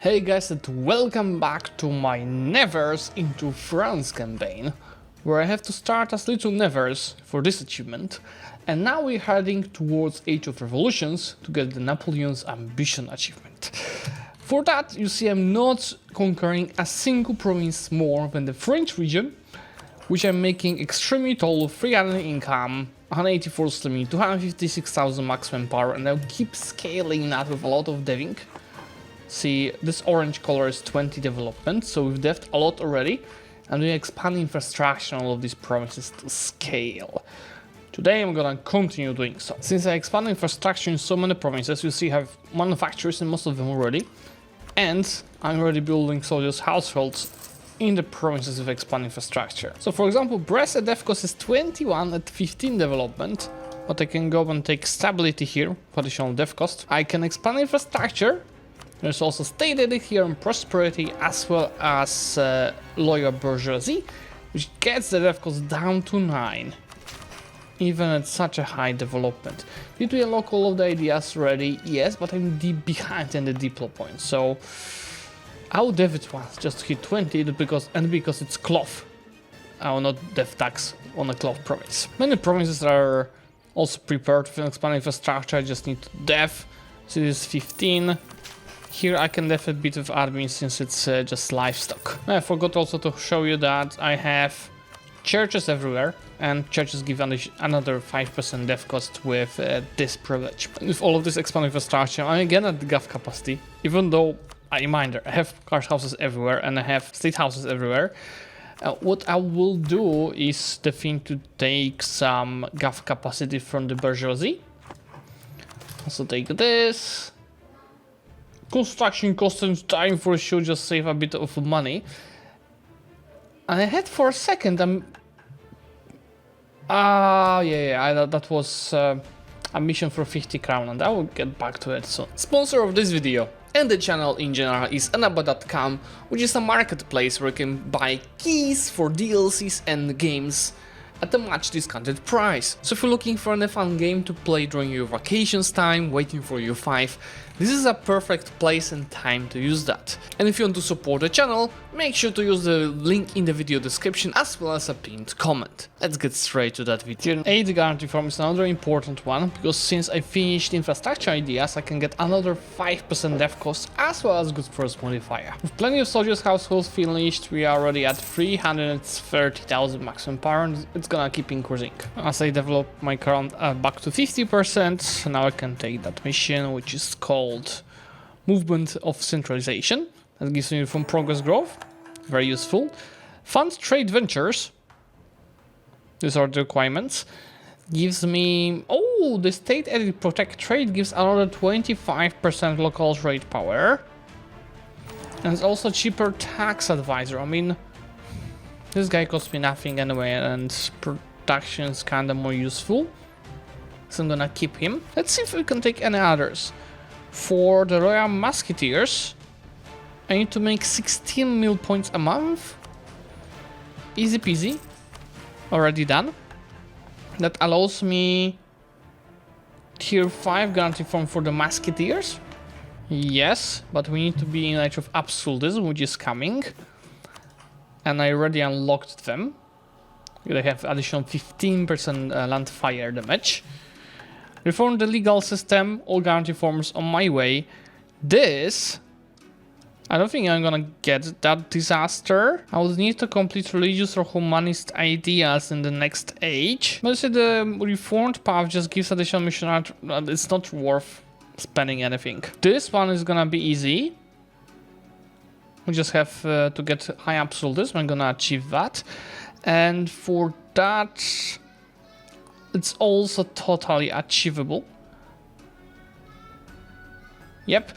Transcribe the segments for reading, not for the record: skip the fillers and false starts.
Hey guys, and welcome back to my Nevers into France campaign, where I have to start as little Nevers for this achievement, and now we're heading towards Age of Revolutions to get the Napoleon's Ambition achievement. For that, you see I'm not conquering a single province more than the French region, which I'm making extremely tall, 300 income, 184 slimming, 256,000 maximum power, and I'll keep scaling that with a lot of deving. See, this orange color is 20 development, so we've deved a lot already, and we expand infrastructure on all of these provinces to scale. Today I'm gonna continue doing so. Since I expand infrastructure in so many provinces, you see I have manufacturers in most of them already, and I'm already building soldiers' households in the provinces with expand infrastructure. So for example, Brest at dev cost is 21 at 15 development, but I can go and take stability here for additional dev cost. I can expand infrastructure. There's also state edit here on prosperity, as well as loyal bourgeoisie, which gets the dev cost down to 9, even at such a high development. Did we unlock all of the ideas already? Yes, but I'm deep behind in the deploy point, so I'll dev it once just to hit 20 because it's cloth. I will not dev tax on a cloth province. Many provinces are also prepared for expanding infrastructure. I just need to dev. So this is 15. Here I can dev a bit of admin since it's just livestock. I forgot also to show you that I have churches everywhere, and churches give another 5% dev cost with this privilege. And with all of this expanded infrastructure, I'm again at the gov capacity, even though I reminder, I have cash houses everywhere and I have state houses everywhere. What I will do is the thing to take some gov capacity from the bourgeoisie. Also take this. Construction cost and time for sure, just save a bit of money. And I had for a second that was a mission for 50 crown, and I will get back to it soon. Sponsor of this video and the channel in general is anaba.com, which is a marketplace where you can buy keys for DLCs and games at a much discounted price. So if you're looking for a fun game to play during your vacations time, waiting for EU5, this is a perfect place and time to use that. And if you want to support the channel, make sure to use the link in the video description as well as a pinned comment. Let's get straight to that video. Aid guarantee form is another important one, because since I finished infrastructure ideas, I can get another 5% dev cost as well as good force modifier. With plenty of soldiers households finished, we are already at 330,000 maximum power, and it's gonna keep increasing. As I develop my current back to 50%, now I can take that mission, which is called Movement of Centralization. That gives me from progress growth, very useful. Fund trade ventures, these are the requirements. Gives me, oh, the state edit protect trade gives another 25% local trade power. And it's also cheaper tax advisor. I mean, this guy costs me nothing anyway, and production is kinda more useful, so I'm gonna keep him. Let's see if we can take any others. For the Royal Musketeers, I need to make 16 mil points a month. Easy peasy. Already done. That allows me tier 5 guarantee form for the Musketeers. Yes, but we need to be in Age of Absolutism, which is coming. And I already unlocked them. They have additional 15% land fire damage. Reform the legal system, all guarantee forms on my way. This, I don't think I'm gonna get that disaster. I will need to complete religious or humanist ideas in the next age. But see, the reformed path just gives additional mission art. It's not worth spending anything. This one is gonna be easy. We just have to get high absolutism. I'm gonna achieve that. And for that, it's also totally achievable. Yep.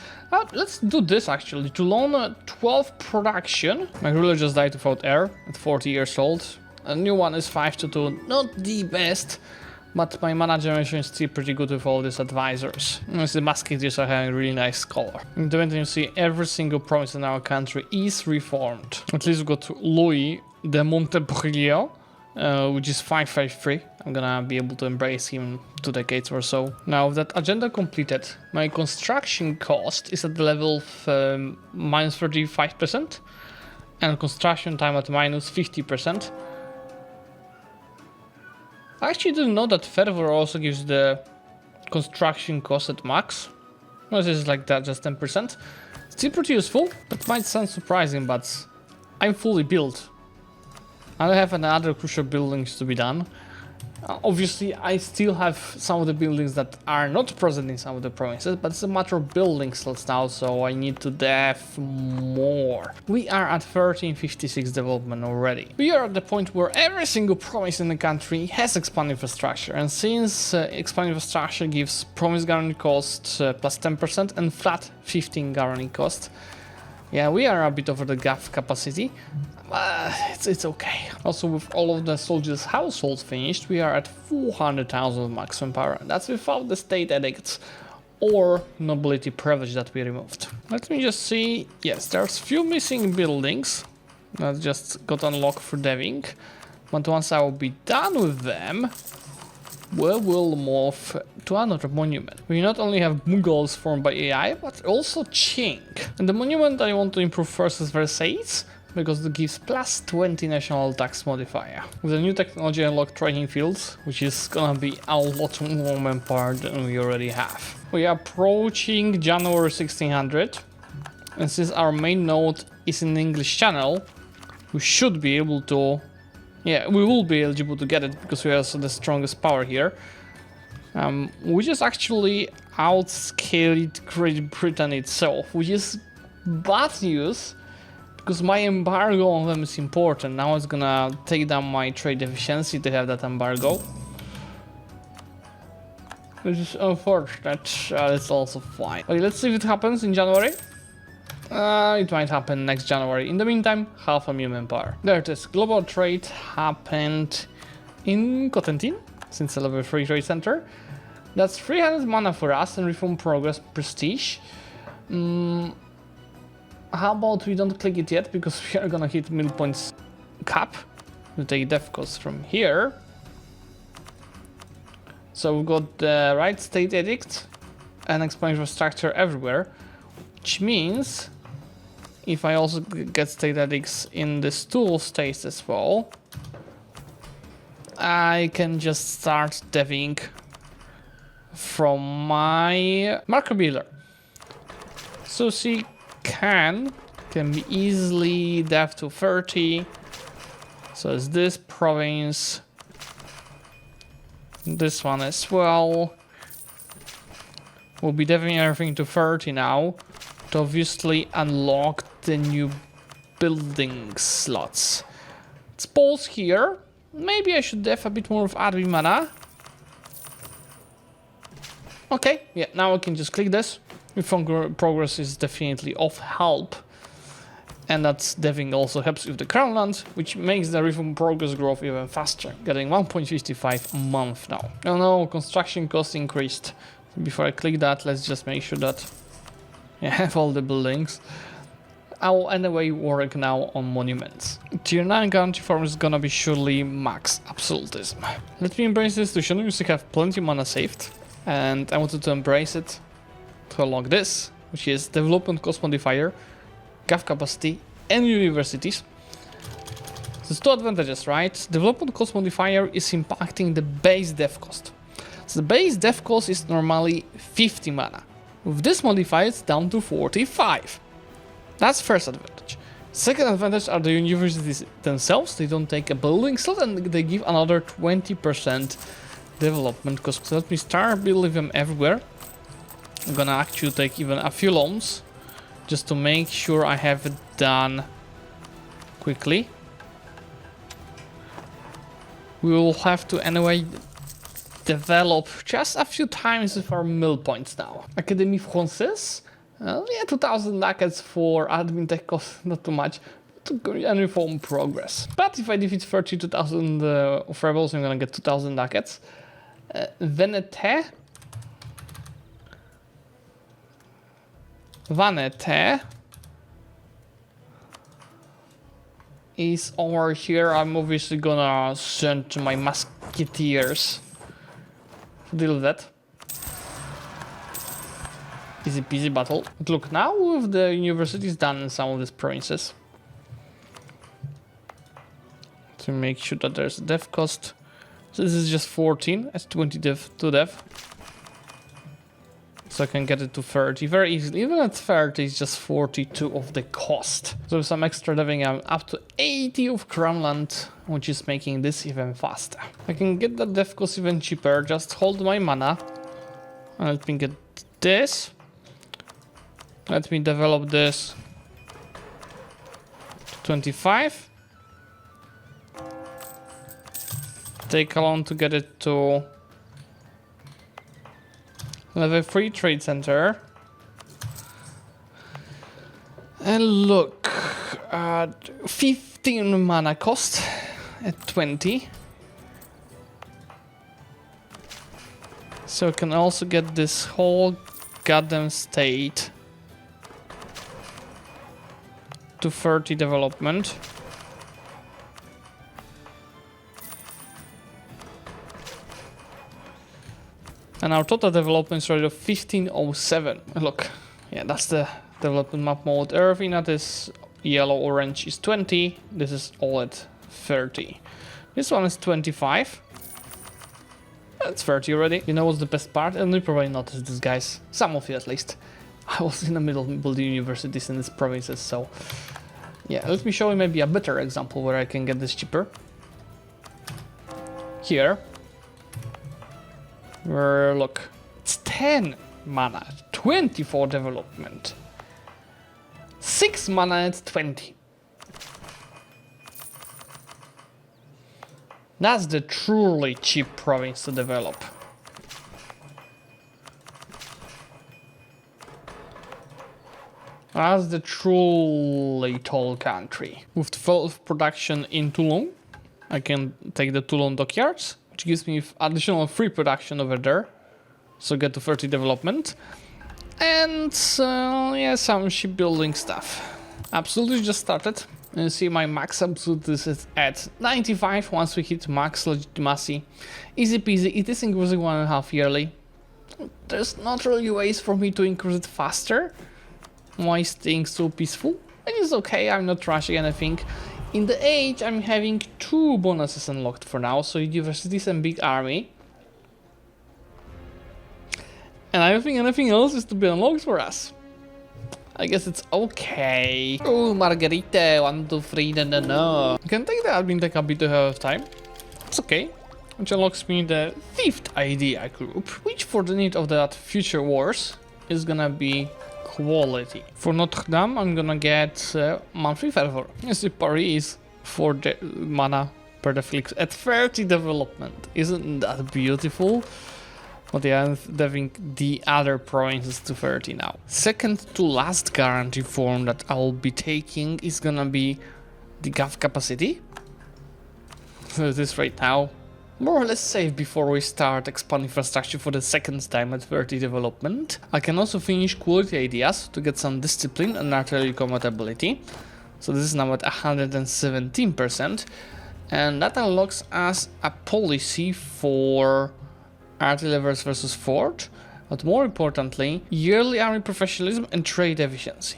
Let's do this actually. To loan 12 production. My ruler just died without heir at 40 years old. A new one is 5-2. Not the best, but my mana generation is still pretty good with all these advisors. The Musketeers are having a really nice color. In the event you see every single province in our country is reformed. At least we got Louis de Montpellier, which is 553. I'm gonna be able to embrace him 2 decades or so. Now, with that agenda completed, my construction cost is at the level of minus 35%, and construction time at minus 50%. I actually didn't know that fervor also gives the construction cost at max. No, this is like that, just 10%. Still pretty useful. That might sound surprising, but I'm fully built. I have another crucial buildings to be done. Obviously, I still have some of the buildings that are not present in some of the provinces, but it's a matter of building slots now, so I need to dev more. We are at 1356 development already. We are at the point where every single province in the country has expanded infrastructure, and since expanded infrastructure gives province guarantee cost plus 10% and flat 15 guarantee cost, yeah, we are a bit over the GAF capacity. It's okay. Also, with all of the soldiers' households finished, we are at 400,000 maximum power. That's without the state edicts or nobility privilege that we removed. Let me just see. Yes, there's few missing buildings that just got unlocked for deving. But once I will be done with them, we will move to another monument. We not only have Mughals formed by AI, but also Qing. And the monument I want to improve first is Versailles, because it gives plus 20 national tax modifier. With the new technology unlocked training fields, which is gonna be a lot more manpower than we already have. We are approaching January 1600, and since our main node is in the English channel, we should be able to, yeah, we will be eligible to get it because we are also the strongest power here. We just actually outscaled Great Britain itself, which is bad news, because my embargo on them is important. Now it's gonna take down my trade efficiency to have that embargo. Which is unfortunate, it's also fine. Okay, let's see if it happens in January. It might happen next January. In the meantime, half a million manpower. There it is. Global trade happened in Cotentin, since a level 3 trade center. That's 300 mana for us and reform progress prestige. How about we don't click it yet, because we are gonna hit mill points cap. We'll take dev costs from here. So we've got the right state edict and expand infrastructure everywhere, which means if I also get state edicts in the stool states as well, I can just start deving from my marker builder. So see, can be easily dev to 30. So it's this province, this one as well. We'll be deving everything to 30 now to obviously unlock the new building slots. Let's pause here. Maybe I should dev a bit more of admin mana. Okay, yeah, now I can just click this. Reform progress is definitely of help, and that's deving also helps with the crown land, which makes the reform progress growth even faster, getting 1.55 a month now. Oh no, construction cost increased. Before I click that, let's just make sure that I have all the buildings. I will anyway work now on monuments. Tier 9 guarantee form is gonna be surely max absolutism. Let me embrace this institution. We still have plenty of mana saved, and I wanted to embrace it to unlock this, which is development cost modifier, GAF capacity, and universities. So there's two advantages, right? Development cost modifier is impacting the base dev cost. So the base dev cost is normally 50 mana. With this modifier, it's down to 45. That's first advantage. Second advantage are the universities themselves. They don't take a building slot and they give another 20% development cost. So let me start building them everywhere. I'm gonna actually take even a few loans just to make sure I have it done quickly. We will have to anyway develop just a few times with our mill points now. Académie Française, yeah, 2,000 ducats for admin tech cost, not too much. And reform progress. But if I defeat 32,000 of rebels, I'm gonna get 2,000 ducats. Vanete. is over here. I'm obviously gonna send my musketeers to deal with that. Easy peasy battle. But look, now with the universities done in some of these provinces, to make sure that there's a dev cost. So this is just 14, that's 20 dev to dev. So I can get it to 30 very easily. Even at 30, it's just 42 of the cost. So with some extra deving, I'm up to 80 of Crownland, which is making this even faster. I can get that dev cost even cheaper. Just hold my mana. And let me get this. Let me develop this to 25. Take long to get it to level 3 trade center. And look, 15 mana cost at 20. So I can also get this whole goddamn state to 30 development. And our total development rate of 1507. Look, yeah, that's the development map mode. Everything that is yellow, orange is 20. This is all at 30. This one is 25. That's 30 already. You know what's the best part? And you probably noticed this, guys. Some of you at least. I was in the middle of building universities in these provinces, so yeah, let me show you maybe a better example where I can get this cheaper. Here. Where, look, it's 10 mana, 24 development. 6 mana at 20. That's the truly cheap province to develop. That's the truly tall country. With 12 production in Toulon, I can take the Toulon dockyards, which gives me additional free production over there. So get to 30 development. And yeah, some shipbuilding stuff. Absolutely just started. You see my max absolute is at 95 once we hit max legitimacy. Easy peasy, it is increasing 1.5 yearly. There's not really ways for me to increase it faster. Why staying so peaceful? It is okay, I'm not rushing anything. In the age, I'm having 2 bonuses unlocked for now, so universities and big army. And I think anything else is to be unlocked for us. I guess it's okay. Oh, Margarita, 1, 2, 3, no. I can take the admin tech a bit ahead of time. It's okay. Which unlocks me the 5th idea group, which for the need of that future wars is gonna be quality. For Notre Dame, I'm gonna get monthly fervor. You see, Paris for the mana per the flicks at 30 development. Isn't that beautiful? But yeah, I'm deving the other provinces to 30 now. Second to last guarantee form that I'll be taking is gonna be the gov capacity. So this right now, more or less safe before we start expanding infrastructure for the second time at 30 development. I can also finish quality ideas to get some discipline and artillery compatibility. So this is now at 117%. And that unlocks us a policy for artillery versus fort. But more importantly, yearly army professionalism and trade efficiency.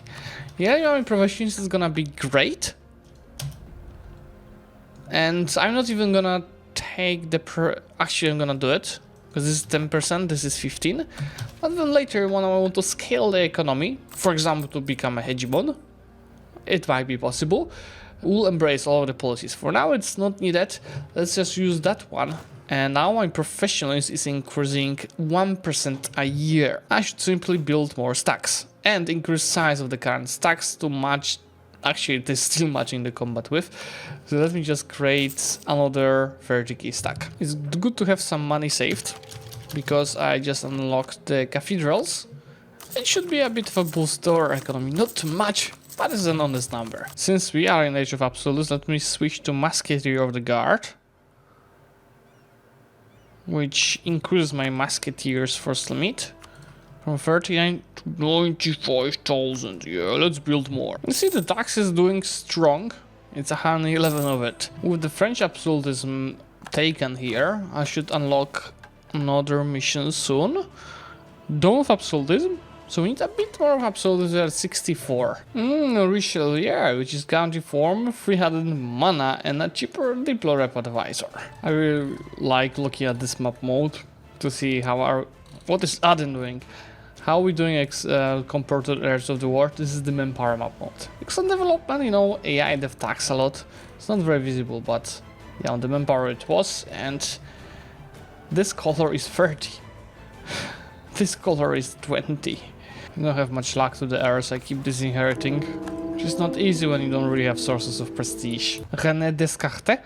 Yearly army professionalism is gonna be great. And I'm not even gonna take the actually I'm gonna do it because this is 10%, this is 15, but then later when I want to scale the economy, for example to become a hegemon, it might be possible. We'll embrace all of the policies. For now it's not needed. Let's just use that one. And now my professionalism is increasing 1% a year. I should simply build more stacks and increase size of the current stacks to match. Actually, it is still matching the combat with. So let me just create another 30k stack. It's good to have some money saved because I just unlocked the cathedrals. It should be a bit of a boost to our economy. Not too much, but it's an honest number. Since we are in Age of Absolutes, let me switch to Musketeer of the Guard, which increases my Musketeers first limit. From 39 to 95,000. Yeah, let's build more. You see the tax is doing strong. It's 111 of it. With the French absolutism taken here, I should unlock another mission soon. Dawn of absolutism? So we need a bit more of absolutism at 64. Richelieu, which is country form, 300 mana and a cheaper Diplo Rep advisor. I really like looking at this map mode to see what is Aden doing. How are we doing compared to the rest of the world? This is the manpower map mode. Excellent development, you know, AI dev tax a lot. It's not very visible, but yeah, on the manpower it was, and this color is 30. This color is 20. I don't have much luck to the errors, I keep disinheriting, which is not easy when you don't really have sources of prestige. René Descartes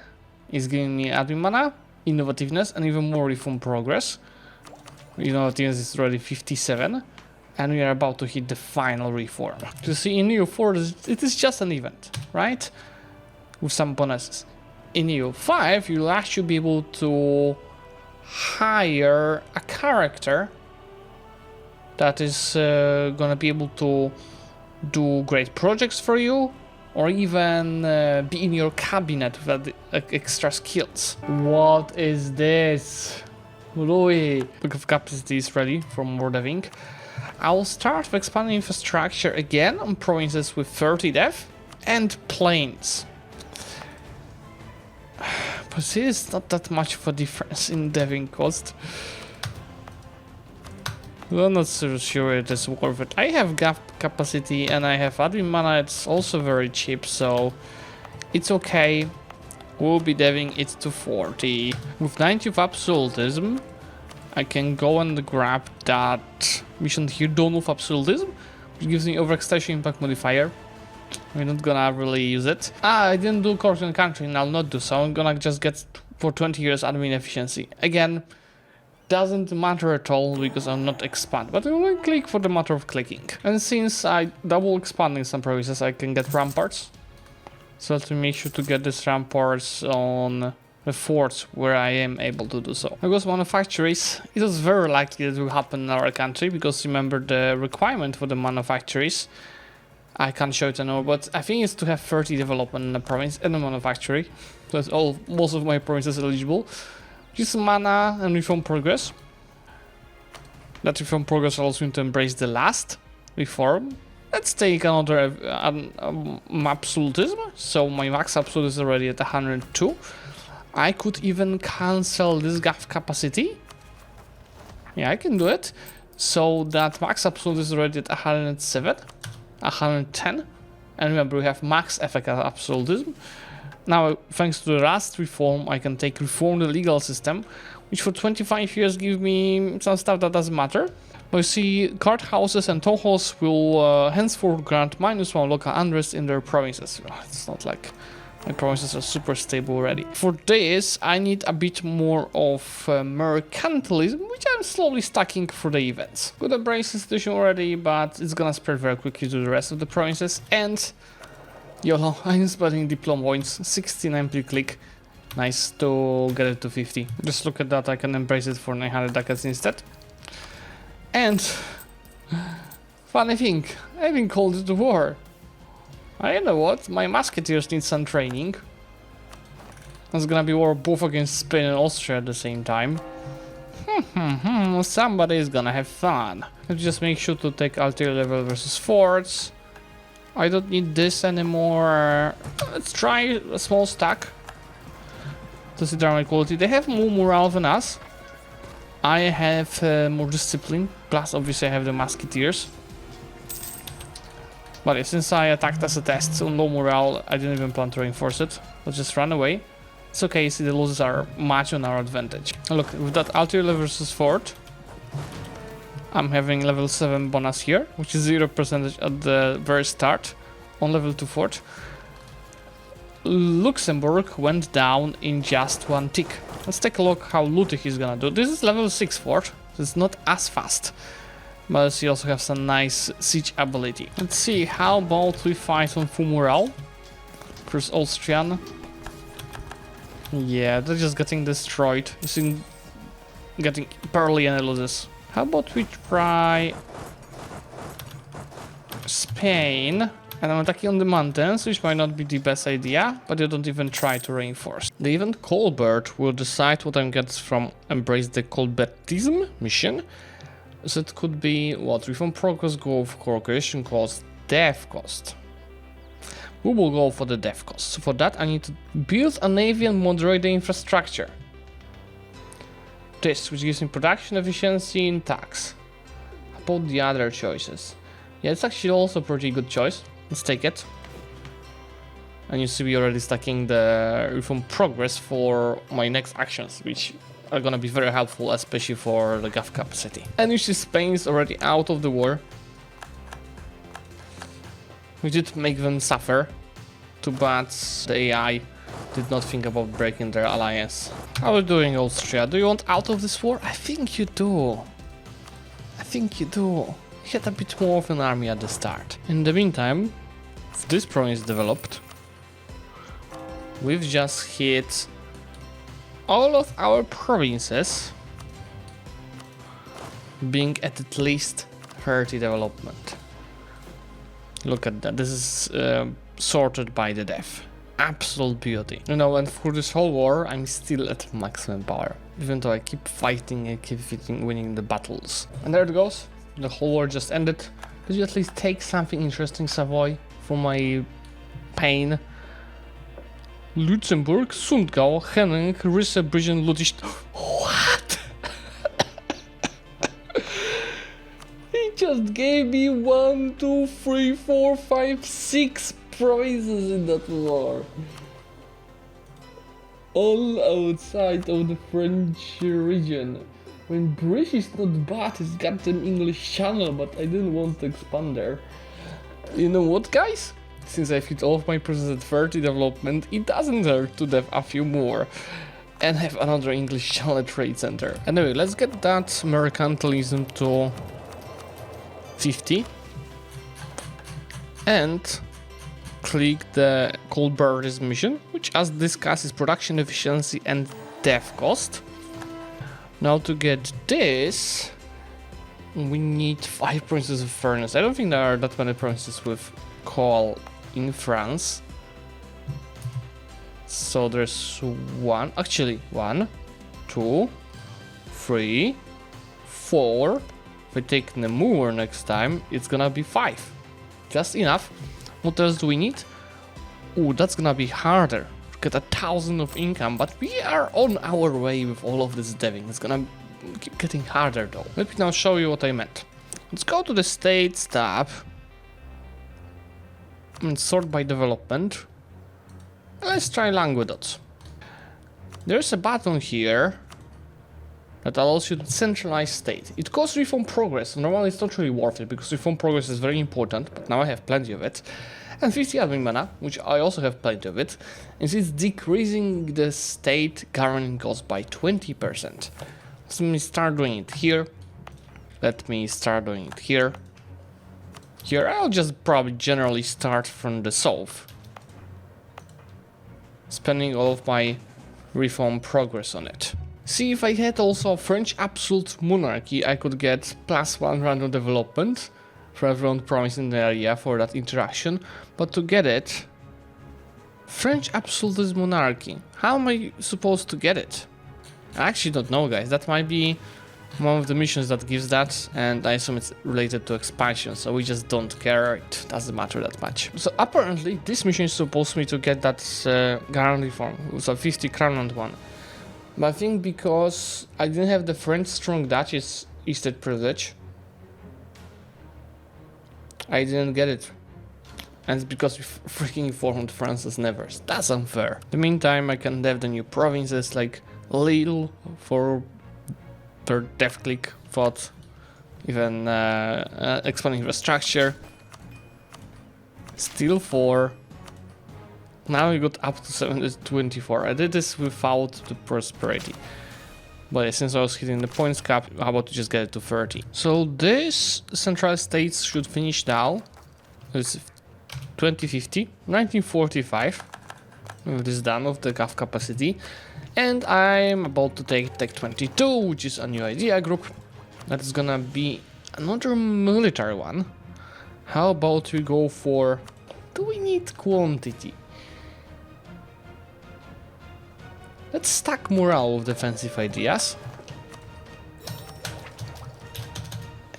is giving me admin mana, innovativeness, and even more reform progress. Innovativeness is already 57, and we are about to hit the final reform. You see, in EU4, it is just an event, right? With some bonuses. In EU5, you'll actually be able to hire a character that is gonna be able to do great projects for you, or even be in your cabinet with extra skills. What is this? Louis! Book of capacity is ready for more deving. I'll start with expanding infrastructure again on provinces with 30 dev and plains. But see, it's not that much of a difference in deving cost. I'm not so sure it is worth it. I have gap capacity and I have admin mana, it's also very cheap, so it's okay. We'll be deving it to 40. With 90 of absolutism, I can go and grab that mission here, Dawn of Absolutism, which gives me overextension impact modifier. We're not gonna really use it. I didn't do Croatian country and I'll not do so. I'm gonna just get for 20 years admin efficiency. Again, doesn't matter at all because I'm not expand, but I will click for the matter of clicking. And since I double expanding some provinces, I can get ramparts. So let me make sure to get these ramparts on the forts where I am able to do so. Because manufactories, it was very likely that will happen in our country, because remember the requirement for the manufactories, I can't show it anymore, but I think it's to have 30 development in the province and a manufactory. That's all, most of my provinces eligible. Just mana and reform progress. That reform progress allows me to embrace the last reform. Let's take another absolutism. So my max absolute is already at 102. I could even cancel this gap capacity. Yeah, I can do it. So that max absolute is already at 107, 110. And remember, we have max effect absolutism. Now, thanks to the last reform, I can reform the legal system, which for 25 years give me some stuff that doesn't matter. But you see, courthouses and town halls will henceforth grant -1 local unrest in their provinces. It's not like my provinces are super stable already. For this, I need a bit more of mercantilism, which I'm slowly stacking for the events. Good embrace institution already, but it's gonna spread very quickly to the rest of the provinces. And YOLO, I'm spending diploma points, 69 per click. Nice to get it to 50. Just look at that, I can embrace it for 900 ducats instead. And funny thing, I've been called to war. I know what, my musketeers need some training. There's gonna be war both against Spain and Austria at the same time. Somebody is gonna have fun. Let's just make sure to take artillery level versus forts. I don't need this anymore. Let's try a small stack to see their quality. They have more morale than us. I have more discipline. Plus, obviously, I have the musketeers. But yeah, since I attacked as a test on low morale, I didn't even plan to reinforce it. Let's just run away. It's okay, see, the losses are much on our advantage. Look, with that artillery versus fort, I'm having level 7 bonus here, which is 0% at the very start on level 2 fort. Luxembourg went down in just one tick. Let's take a look how Lüttich is gonna do. This is level 6 fort, so it's not as fast. But you also have some nice siege ability. Let's see, how about we fight on full morale? Chris Austrian. Yeah, they're just getting destroyed. You see, getting barely any losses. How about we try Spain? And I'm attacking on the mountains, which might not be the best idea, but you don't even try to reinforce. The event Colbert will decide what I'm getting from Embrace the Colbertism mission. So it could be what? Reform progress, growth, cooperation cost, death cost. We will go for the death cost. So for that I need to build a navy and moderate the infrastructure. This, which gives me production efficiency and tax. How about the other choices? Yeah, it's actually also a pretty good choice. Let's take it. And you see we already stacking the reform progress for my next actions, which are gonna be very helpful, especially for the gov capacity. And you see Spain is already out of the war. We did make them suffer. Too bad the AI did not think about breaking their alliance. How are you doing, Austria? Do you want out of this war? I think you do. I think you do. You had a bit more of an army at the start. In the meantime, this province developed. We've just hit all of our provinces being at least 30 development. Look at that. This is sorted by the dev. Absolute beauty. You know, and for this whole war, I'm still at maximum power. Even though I keep fighting and keep winning the battles. And there it goes. The whole war just ended. Did you at least take something interesting, Savoy, for my pain? Luxembourg, Sundgau, Henning, Risse, Brigen, Ludwig. What? He just gave me 1, 2, 3, 4, 5, 6 provinces in that war. All outside of the French region. When British is not bad, it's got an English channel, but I didn't want to expand there. You know what, guys? Since I've hit all of my processes at 30 development, it doesn't hurt to have a few more. And have another English channel trade center. Anyway, let's get that mercantilism to 50. And click the Colbertism mission, which as discussed is production efficiency and death cost. Now to get this, we need 5 provinces of furnace. I don't think there are that many provinces with coal in France. So there's 1, actually 1, 2, 3, 4. If I take Namur next time, it's gonna be 5. Just enough. What else do we need? Ooh, that's gonna be harder. Get 1,000 of income, but we are on our way with all of this deving. It's gonna keep getting harder though. Let me now show you what I meant. Let's go to the states tab and sort by development. Let's try Languedoc. There's a button here that allows you to centralize state. It costs reform progress. Normally it's not really worth it because reform progress is very important, but now I have plenty of it. And 50 admin mana, which I also have plenty of it, and it's decreasing the state governing cost by 20%. So let me start doing it here. Let me start doing it here. Here I'll just probably generally start from the south, spending all of my reform progress on it. See, if I had also French absolute monarchy, I could get +1 random development for everyone promised in the area for that interaction, but to get it, French absolutist monarchy, how am I supposed to get it? I actually don't know, guys. That might be one of the missions that gives that, and I assume it's related to expansion, so we just don't care. It doesn't matter that much. So apparently this mission is supposed me to get that guarantee form, so 50 crown and 1. But I think because I didn't have the French strong Duchess estate privilege, I didn't get it. And it's because we freaking informed France as never. That's unfair. In the meantime, I can have the new provinces like Lille for their death click thought, even expanding infrastructure. Still 4. Now we got up to 724. I did this without the prosperity. But since I was hitting the points cap, how about to just get it to 30? So this central states should finish now. It's 2050, 1945. With this done with the gov capacity. And I'm about to take Tech 22, which is a new idea group. That is gonna be another military one. How about we go for Do we need quantity? Let's stack morale with defensive ideas.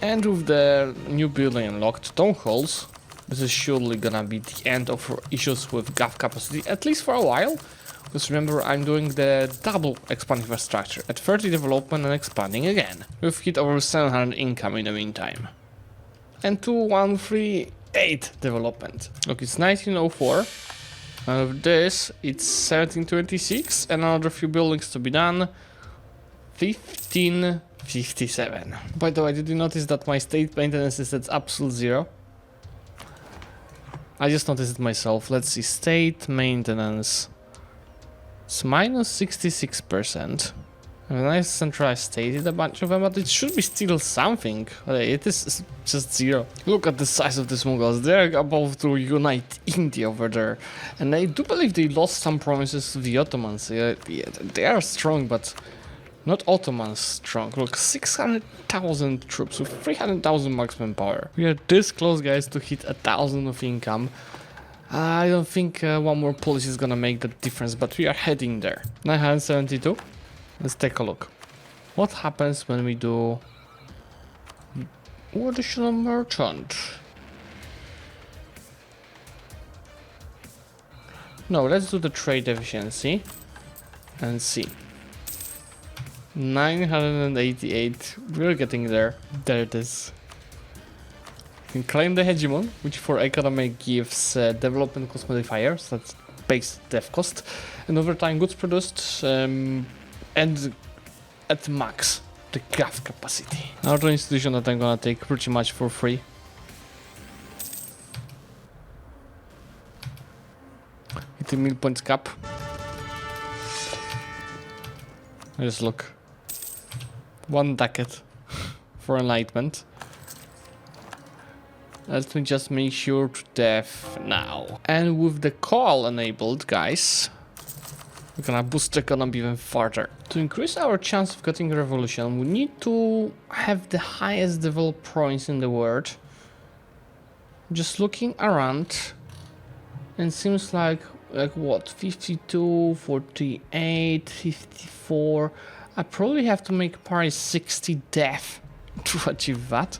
And with the new building unlocked, town halls, this is surely gonna be the end of issues with gov capacity, at least for a while. Because remember, I'm doing the double expand infrastructure at 30 development and expanding again. We've hit over 700 income in the meantime. And 2138 development. Look, it's 1904. And with this, it's 1726 and another few buildings to be done. 1557. By the way, did you notice that my state maintenance is at absolute 0? I just noticed it myself. Let's see, state maintenance. It's minus 66%. A nice centralized state in a bunch of them, but it should be still something. It is just 0. Look at the size of these Mongols. They're about to unite India over there. And I do believe they lost some provinces to the Ottomans. Yeah, they are strong, but not Ottomans strong. Look, 600,000 troops with 300,000 marksman power. We are this close, guys, to hit 1,000 of income. I don't think one more policy is gonna make the difference, but we are heading there. 972. Let's take a look. What happens when we do additional merchant? No, let's do the trade efficiency and see. 988. We're getting there. There it is. We can claim the hegemon, which for economy gives development cost modifiers. That's base dev cost, and over time goods produced. And at max the gov capacity. Another institution that I'm gonna take pretty much for free. Hit the mill points cap. Just look. 1 ducat for enlightenment. Let me just make sure to dev now. And with the call enabled, guys, we're gonna boost the economy even further. To increase our chance of getting a revolution, we need to have the highest developed province in the world. Just looking around, and seems like what, 52, 48, 54. I probably have to make Paris 60 dev to achieve that,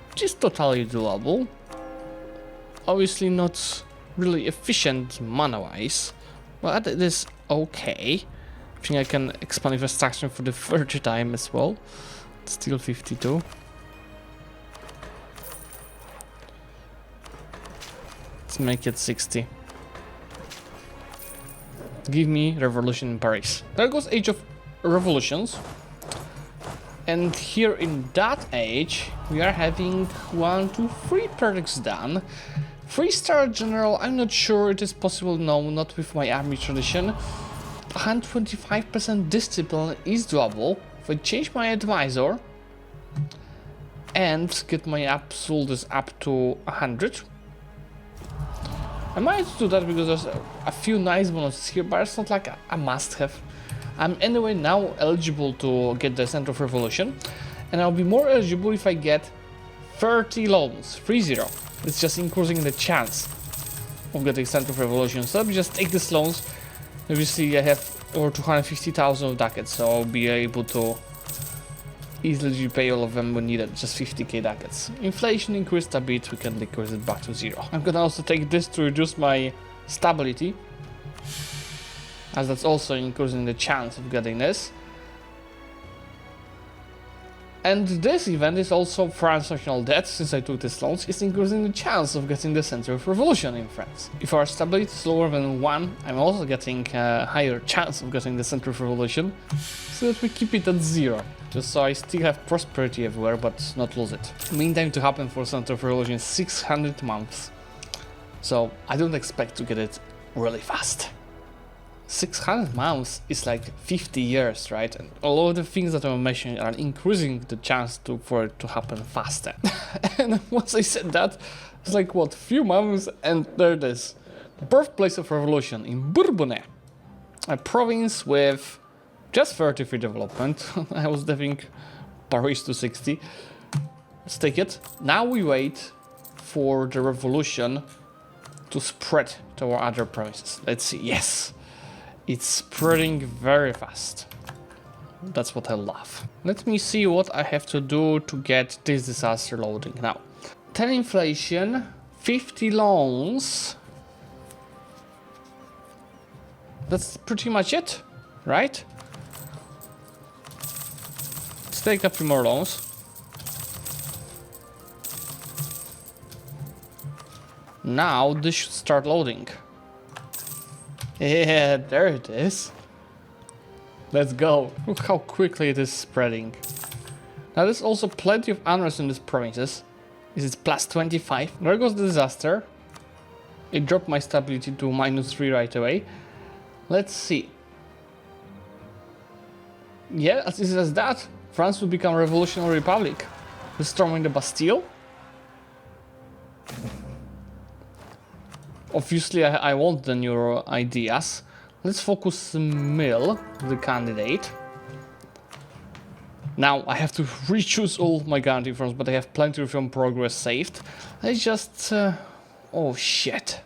which is totally doable. Obviously not really efficient mana-wise, but it is okay. I think I can expand infrastructure for the third time as well. Still 52. Let's make it 60. Give me revolution in Paris. There goes Age of Revolutions. And here in that age, we are having 1, 2, 3 projects done. 3-star general, I'm not sure it is possible, no, not with my army tradition. 125% discipline is doable. If I change my advisor and get my absolutes up to 100, I might do that because there's a few nice bonuses here, but it's not like a must-have. I'm anyway now eligible to get the Center of Revolution, and I'll be more eligible if I get 30 loans, 30. It's just increasing the chance of getting Center of Revolution. So let me just take these loans. Obviously I have over 250,000 of ducats, so I'll be able to easily repay all of them when needed, just 50k ducats. Inflation increased a bit, we can decrease it back to 0. I'm gonna also take this to reduce my stability, as that's also increasing the chance of getting this. And this event is also France national debt, since I took these loans, is increasing the chance of getting the Center of Revolution in France. If our stability is lower than 1, I'm also getting a higher chance of getting the Center of Revolution, so that we keep it at 0. Just so I still have prosperity everywhere, but not lose it. Meantime to happen for Center of Revolution is 600 months. So I don't expect to get it really fast. 600 months is like 50 years, right? And all of the things that I'm mentioning are increasing the chance for it to happen faster. And once I said that, it's like what, few months, and there it is. The birthplace of revolution in Bourbonnais, a province with just 33 development. I was deving Paris to 60. Let's take it. Now we wait for the revolution to spread to our other provinces. Let's see. Yes, it's spreading very fast. That's what I love. Let me see what I have to do to get this disaster loading now. 10 inflation, 50 loans. That's pretty much it, right? Let's take a few more loans. Now this should start loading. Yeah, there it is. Let's go. Look how quickly it is spreading. Now there's also plenty of unrest in these provinces. Is it plus 25? There goes the disaster. It dropped my stability to -3 right away. Let's see. Yeah, as easy as that. France will become a revolutionary republic. We're storming the Bastille. Obviously, I want the new ideas. Let's focus Mill, the candidate. Now, I have to re-choose all my guarantee firms, but I have plenty of reform progress saved. Let's just... oh, shit.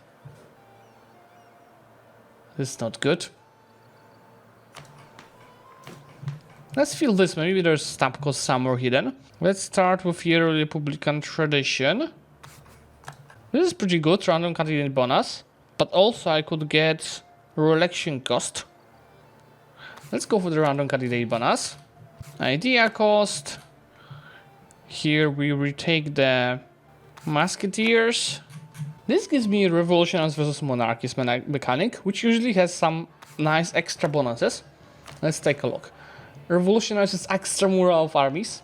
This is not good. Let's feel this. Maybe there's stamp cost somewhere hidden. Let's start with yearly Republican tradition. This is pretty good, random candidate bonus. But also I could get re-election cost. Let's go for the random candidate bonus. Idea cost. Here we retake the Musketeers. This gives me Revolutionaries versus Monarchies mechanic, which usually has some nice extra bonuses. Let's take a look. Revolutionaries is extra morale of armies.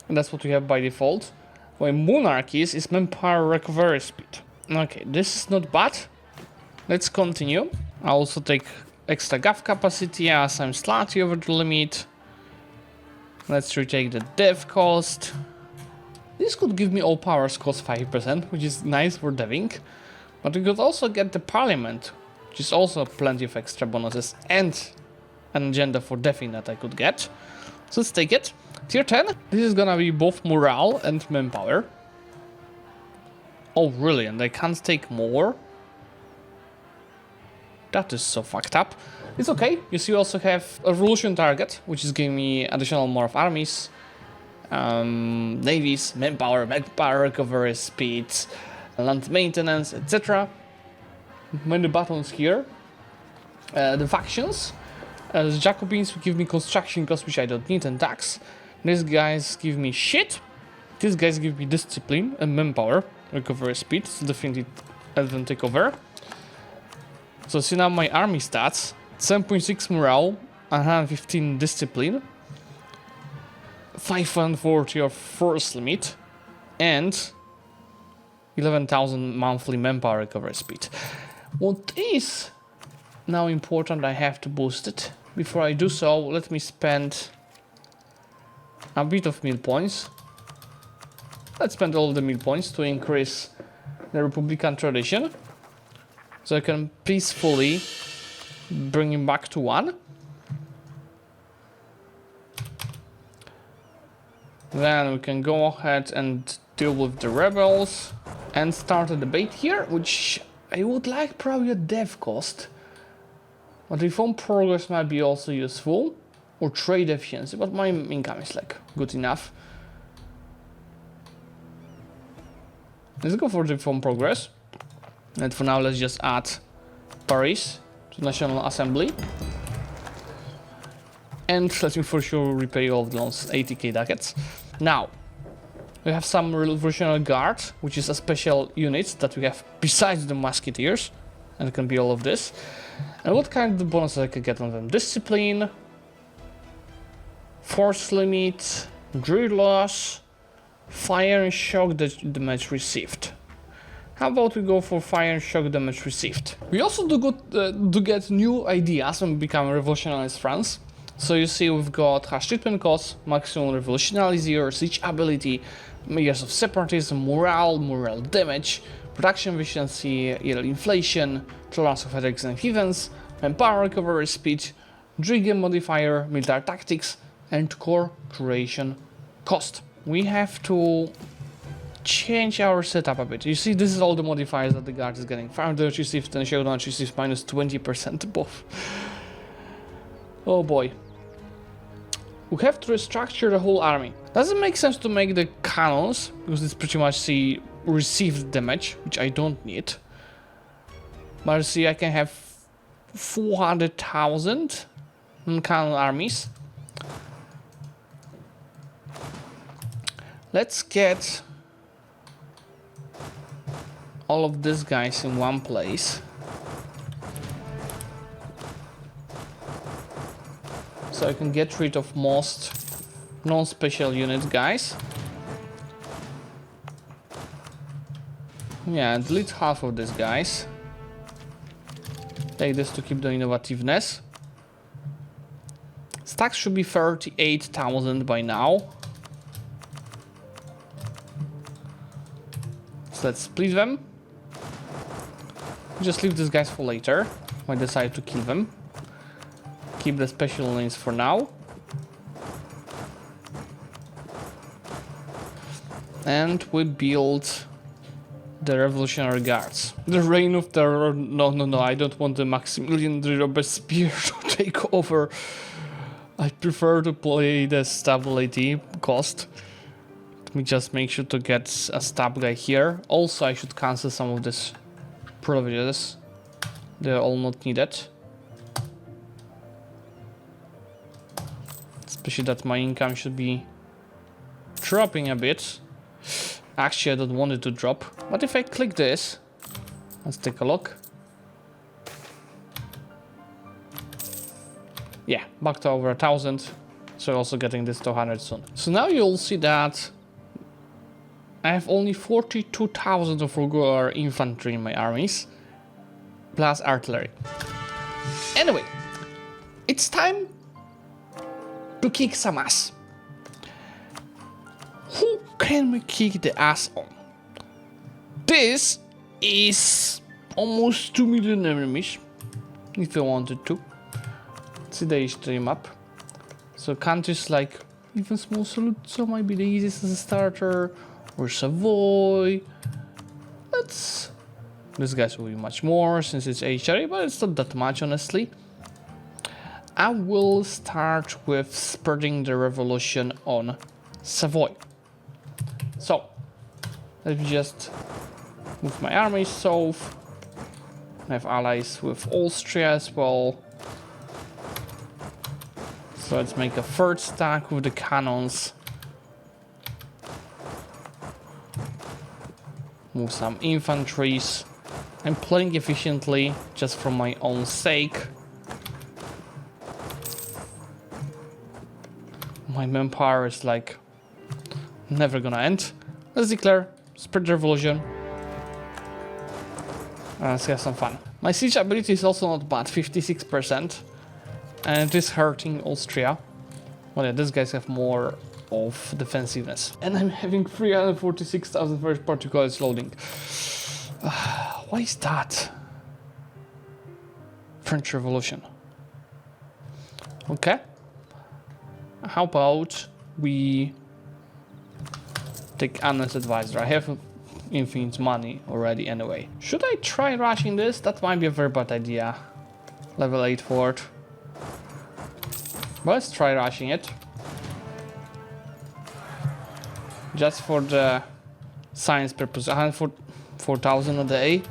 And that's what we have by default. While Monarchies is manpower recovery speed. Okay, this is not bad. Let's continue. I also take extra gov capacity as I'm slightly over the limit. Let's retake the dev cost. This could give me all powers cost 5%, which is nice for deving. But we could also get the parliament, which is also plenty of extra bonuses and an agenda for deving that I could get. So let's take it. Tier 10. This is gonna be both morale and manpower. Oh really? And I can't take more? That is so fucked up. It's okay. You see, we also have a revolution target, which is giving me additional more of armies, navies, manpower recovery speeds, land maintenance, etc. Many buttons here. The factions. The Jacobins will give me construction costs, which I don't need, and tax. These guys give me shit. These guys give me discipline and manpower recovery speed. So definitely advent takeover. So see now my army stats. 7.6 morale, 115 discipline, 540 of force limit, and 11,000 monthly manpower recovery speed. What is now important, I have to boost it. Before I do so, let me spend a bit of meal points. Let's spend all the meal points to increase the Republican tradition. So I can peacefully bring him back to 1. Then we can go ahead and deal with the rebels and start a debate here, which I would like probably a dev cost. But reform progress might be also useful, or trade efficiency, but my income is like good enough. Let's go for the reform progress. And for now, let's just add Paris to National Assembly. And let me for sure repay all of the loans, 80k ducats. Now, we have some Revolutionary Guard, which is a special unit that we have besides the Musketeers. And it can be all of this. And what kind of bonuses I can get on them? Discipline, force limit, drill loss, fire and shock damage received. How about we go for fire and shock damage received? We also do get new ideas when we become revolutionaries France. So you see we've got harsh treatment costs, maximum revolutionary 0, siege ability, years of separatism, morale damage, production efficiency, yearly inflation, tolerance of headaches and events, manpower recovery speed, Drigem modifier, military tactics, and core creation cost. We have to change our setup a bit. You see, this is all the modifiers that the guard is getting. Farmers received and showdown receives minus 20% buff. Oh boy. We have to restructure the whole army. Does it make sense to make the cannons? Because it's pretty much the received damage, which I don't need. But see, I can have 400,000 cannon armies. Let's get all of these guys in one place. So I can get rid of most non-special unit guys. Yeah, delete half of these guys. Take this to keep the innovativeness. Stacks should be 38,000 by now. So let's split them. Just leave these guys for later. I decide to kill them. Keep the special lanes for now. And we build the Revolutionary Guards. The Reign of Terror. No, I don't want the Maximilian de Robespierre to take over. I prefer to play the stability cost. Let me just make sure to get a stab guy here. Also, I should cancel some of these privileges. They're all not needed. Especially that my income should be dropping a bit. Actually, I don't want it to drop. But if I click this, let's take a look. Yeah, back to over 1,000. So also getting this to 100 soon. So now you'll see that I have only 42,000 of regular infantry in my armies, plus artillery. Anyway, it's time to kick some ass. Who can we kick the ass on? This is almost 2 million enemies, if I wanted to. See the history map. So countries like even small Saluzzo might be the easiest as a starter, or Savoy. These guys will be much more since it's HRA, but it's not that much honestly. I will start with spreading the revolution on Savoy. So let me just move my army south. I have allies with Austria as well. So let's make a third stack with the cannons. Move some infantries. I'm playing efficiently just for my own sake. My manpower is like never gonna end. Let's declare spread the revolution. Let's have some fun. My siege ability is also not bad, 56%. And it is hurting Austria. Well, yeah, these guys have more of defensiveness. And I'm having 346,000 first particles loading. Why is that? French Revolution. Okay. How about we take Anna's advisor? I have infinite money already anyway. Should I try rushing this? That might be a very bad idea. Level 8 fort. But let's try rushing it. Just for the science purpose. 104,000 a day.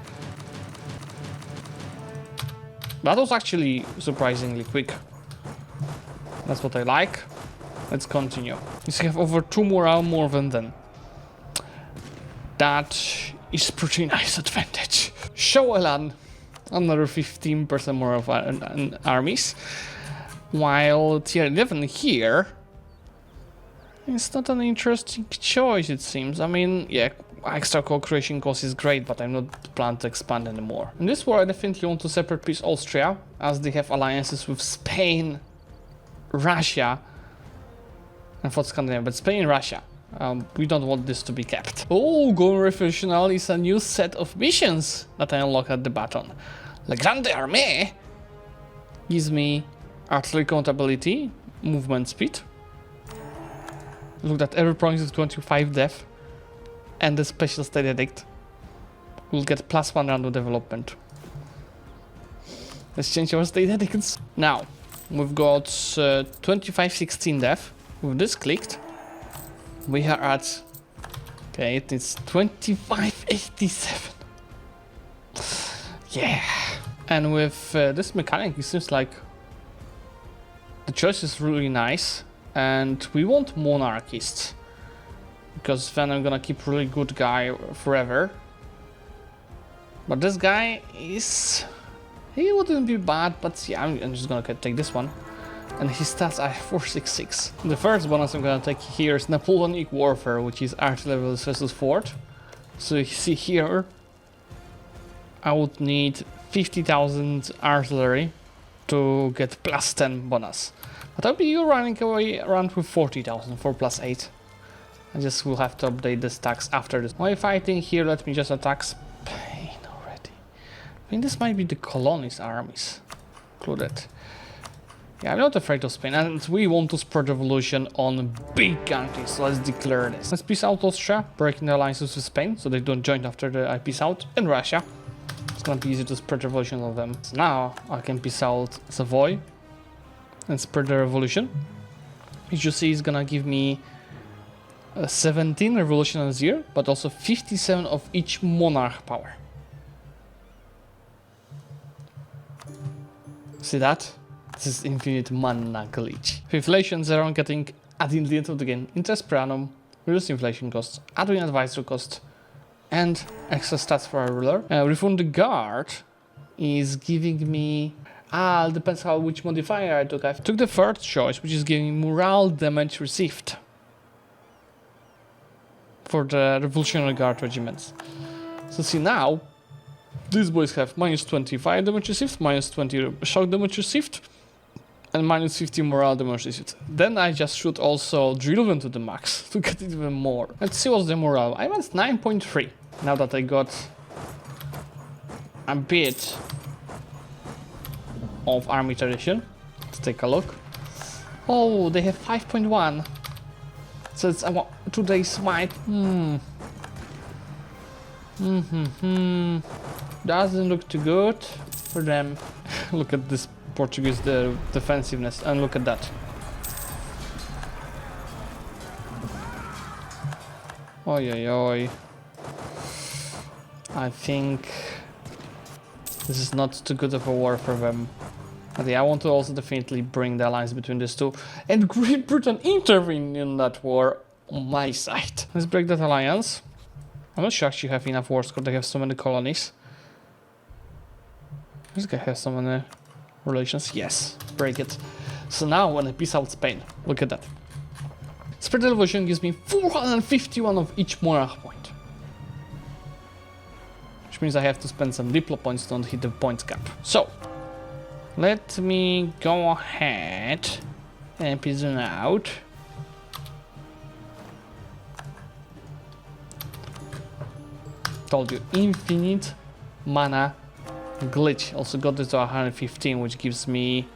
That was actually surprisingly quick. That's what I like. Let's continue. You see, I have over 2 morale more than them. That is pretty nice advantage. Showelan, another 15% more of armies. While tier 11 here, it's not an interesting choice, it seems. I mean, yeah, extra co-creation cost is great, but I'm not planning to expand anymore. In this war, I definitely want to separate piece Austria, as they have alliances with Spain, Russia, and for Scandinavia, but Spain and Russia. We don't want this to be kept. Oh, Golden Revolutionary is a new set of missions that I unlock at the button. La Grande Armée gives me artillery countability, movement speed. Look at every province is 25 death. and the special state edict will get +1 random development. Let's change our state edicts. Now, we've got 2516 dev. With this clicked, we are at, okay, it is 2587. Yeah. And with this mechanic, it seems like the choice is really nice. And we want monarchists, because then I'm gonna keep really good guy forever. But this guy is, he wouldn't be bad, but yeah, I'm just gonna take this one. And his stats are 466. The first bonus I'm gonna take here is Napoleonic Warfare, which is artillery versus fort. So you see here, I would need 50,000 artillery to get +10 bonus. But I'll be running away around with 40,000 for +8. I just will have to update the stacks after this. While fighting here, let me just attack Spain already. I mean, this might be the colonies armies included. Yeah, I'm not afraid of Spain, and we want to spread revolution on big countries, so let's declare this. Let's peace out Austria, breaking the alliances with Spain, so they don't join after I peace out, and Russia. It's gonna be easy to spread revolution on them. So now I can peace out Savoy and spread the revolution. As you see, it's gonna give me 17 revolutionaries here, but also 57 of each monarch power. See that? This is infinite mana glitch. Inflation 0, getting at the end of the game interest per annum, reduce inflation costs, admin advisor cost, and extra stats for a ruler. Refund the guard is giving me, depends how which modifier I took. I took the third choice, which is giving morale damage received for the Revolutionary Guard regiments. So see now, these boys have -25 damage received, -20 shock damage received, and -50 morale damage received. Then I just should also drill them to the max to get even more. Let's see what's the morale. I'm at 9.3. Now that I got a bit of army tradition. Let's take a look. Oh, they have 5.1. So it's about 2 days smite. Doesn't look too good for them. Look at this Portuguese defensiveness, and look at that. Oi, oi, oi. I think this is not too good of a war for them. But yeah, I want to also definitely bring the alliance between these two, and Great Britain intervene in that war on my side. Let's break that alliance. I'm not sure actually have enough wars because they have so many colonies. This guy has so many relations. Yes, break it. So now when I peace out Spain, look at that. Spread revolution gives me 451 of each monarch point. Which means I have to spend some diplo points to not hit the points cap. So, let me go ahead and peace them out. Told you, infinite mana glitch. Also got this to 115, which gives me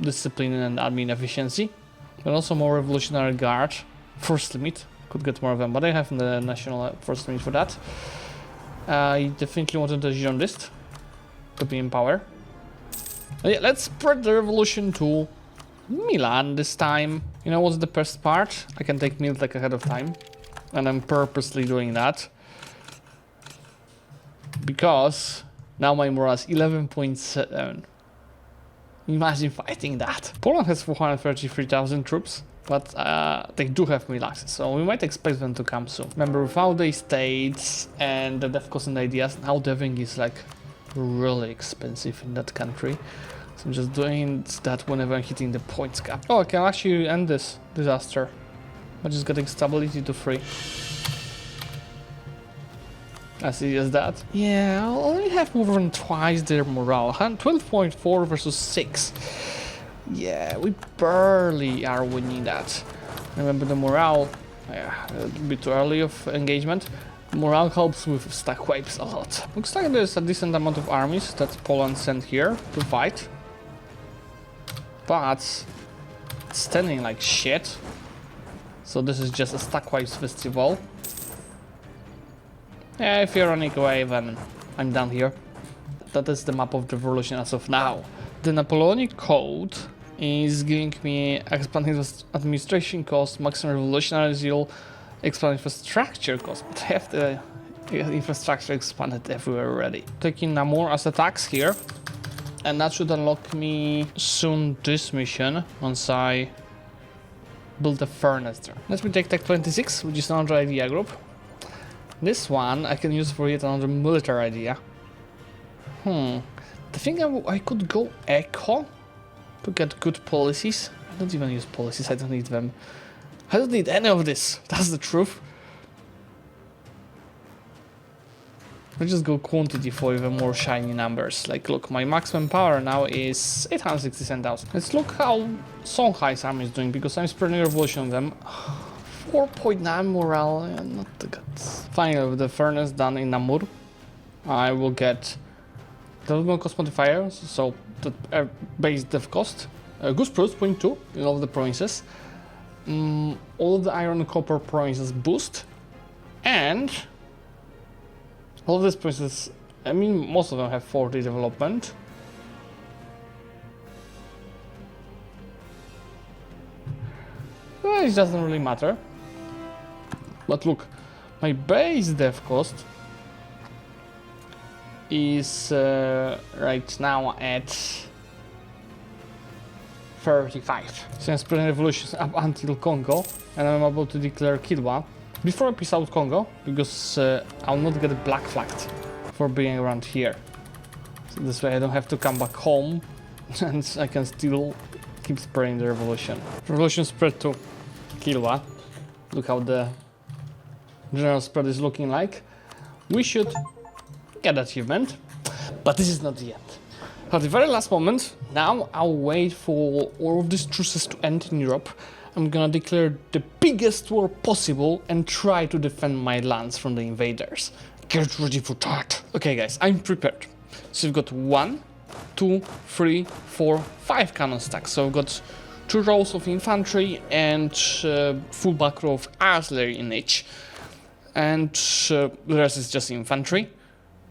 discipline and admin efficiency. But also more revolutionary guard. First limit. Could get more of them, but I have the national first limit for that. I definitely wanted the journalist to be in power. But yeah, let's spread the revolution to Milan this time. You know what's the best part? I can take Milan like ahead of time. And I'm purposely doing that. Because now my morale is 11.7. Imagine fighting that. Poland has 433,000 troops, but they do have meal access, so we might expect them to come soon. Remember, without the states and the dev cost and ideas, now deving is like really expensive in that country. So I'm just doing that whenever I'm hitting the points cap. Oh, I can actually end this disaster by just getting stability to 3. As easy as that. Yeah, I'll only have more than twice their morale. 12.4 versus 6. Yeah, we barely are winning that. Remember the morale, yeah, a bit too early of engagement. Morale helps with stack wipes a lot. Looks like there's a decent amount of armies that Poland sent here to fight. But it's standing like shit. So this is just a stackwise festival. Yeah, if you're running away, then I'm down here. That is the map of the revolution as of now. The Napoleonic Code is giving me expanding administration cost, maximum revolutionary zeal, expand infrastructure cost, but I have the infrastructure expanded everywhere already. Taking Namur as a tax here, and that should unlock me soon this mission once I build a furnace there. Let me take Tech 26, which is another idea group. This one I can use for yet another military idea. I think I could go eco to get good policies. I don't even use policies, I don't need them. I don't need any of this, that's the truth. Let's just go quantity for even more shiny numbers. Like, look, my maximum power now is 867,000. Let's look how Songhai's army is doing, because I'm spreading revolution on them. 4.9 morale, yeah, not the guts. Finally, with the furnace done in Namur, I will get development cost modifiers, so the base dev cost. Goose Produce 0.2 in all of the provinces. All of the iron and copper provinces boost. And all of these provinces, I mean, most of them have 40 development. Well, it doesn't really matter. But look, my base dev cost is right now at 35. So I'm spreading revolutions up until Congo, and I'm about to declare Kilwa before I peace out Congo, because I'll not get black flagged for being around here. So this way I don't have to come back home and I can still keep spreading the revolution. Revolution spread to Kilwa. Look how the general spread is looking like. We should get achievement, but this is not the end. At the very last moment, now I'll wait for all of these truces to end in Europe. I'm gonna declare the biggest war possible and try to defend my lands from the invaders. Get ready for that. Okay guys, I'm prepared. So we've got 1, 2, 3, 4, 5 cannon stacks. So we've got 2 rows of infantry and full back row of artillery in each. And the rest is just infantry.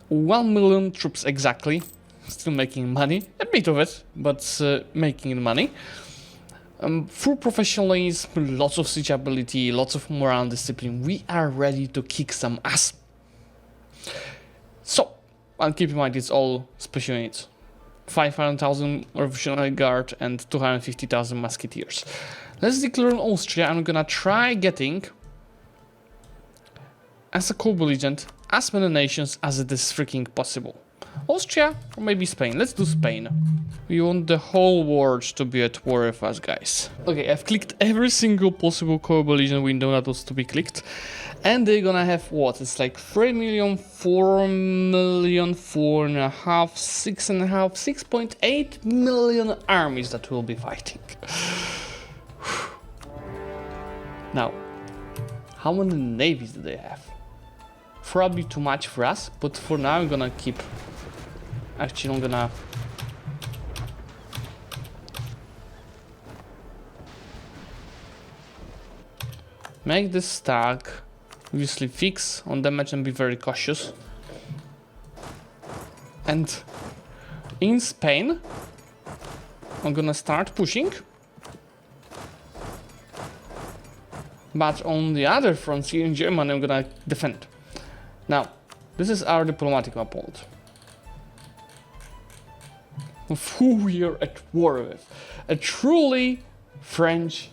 1 million troops exactly, still making money, a bit of it, but making money. Full professionalism, lots of siege ability, lots of morale and discipline. We are ready to kick some ass. So, and keep in mind it's all special units. 500,000 Revolutionary Guard and 250,000 Musketeers. Let's declare on Austria. I'm gonna try getting, as a co-belligerent, as many nations as it is freaking possible. Austria or maybe Spain. Let's do Spain. We want the whole world to be at war with us, guys. Okay, I've clicked every single possible co-belligerent window that was to be clicked. And they're gonna have what? It's like 3 million, 4 million, 4.5, 6.5, 6.8 million armies that will be fighting. Now, how many navies do they have? Probably too much for us, but for now I'm gonna keep. Actually, I'm gonna make this stack. Obviously, fix on damage and be very cautious. And in Spain, I'm gonna start pushing. But on the other fronts here in Germany, I'm gonna defend. Now, this is our diplomatic opponent, of who we are at war with. A truly French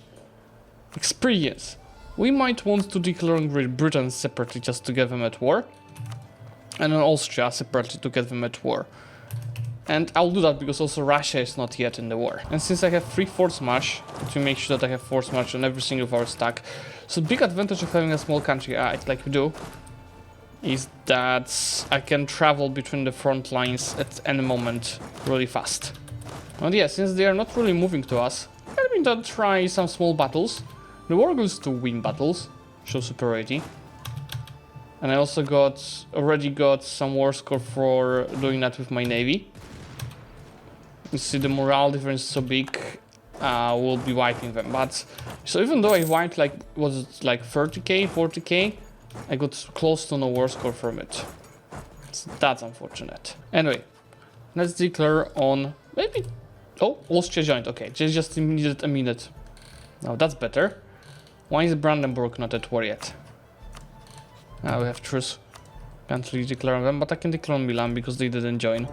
experience. We might want to declare Great Britain separately just to get them at war, and then Austria separately to get them at war. And I'll do that because also Russia is not yet in the war. And since I have 3 force march, to make sure that I have force march on every single of our stack. So big advantage of having a small country like we do is that I can travel between the front lines at any moment really fast. And yeah, since they are not really moving to us, I'm going to try some small battles. The war goes to win battles, show superiority. And I also already got some war score for doing that with my navy. You see the morale difference is so big. we'll be wiping them. But so even though I wiped like, was it like 30k, 40k, I got close to no war score from it. So that's unfortunate. Anyway, let's declare on maybe. Oh, Austria joined. Okay, just needed a minute. Now that's better. Why is Brandenburg not at war yet? We have truce. Can't really declare on them, but I can declare on Milan because they didn't join.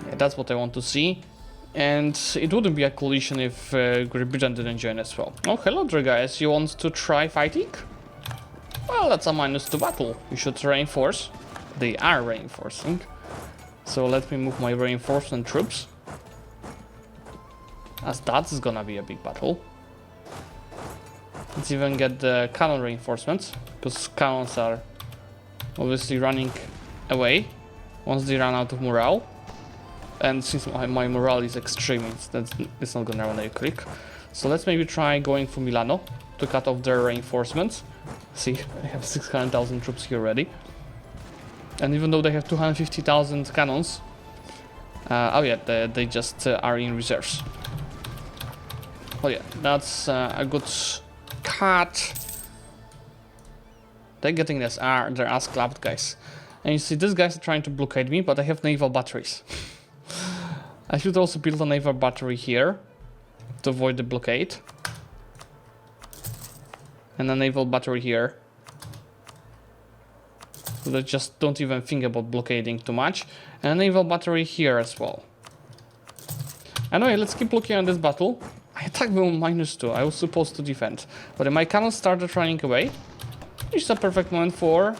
Yeah, that's what I want to see. And it wouldn't be a coalition if Great Britain didn't join as well. Oh, hello there guys, you want to try fighting? Well, that's a -2 battle. You should reinforce. They are reinforcing. So let me move my reinforcement troops. As that's gonna be a big battle. Let's even get the cannon reinforcements, because cannons are obviously running away once they run out of morale. And since my morale is extreme, it's not gonna run very quick. So let's maybe try going for Milano to cut off their reinforcements. See, I have 600,000 troops here already. And even though they have 250,000 cannons, oh yeah, they just are in reserves. Oh yeah, that's a good cut. They're getting their ass clapped, guys. And you see, these guys are trying to blockade me, but I have naval batteries. I should also build a naval battery here to avoid the blockade. And a naval battery here. So they just don't even think about blockading too much. And a naval battery here as well. Anyway, let's keep looking at this battle. I attacked them on -2. I was supposed to defend. But then my cannons started running away. Which is a perfect moment for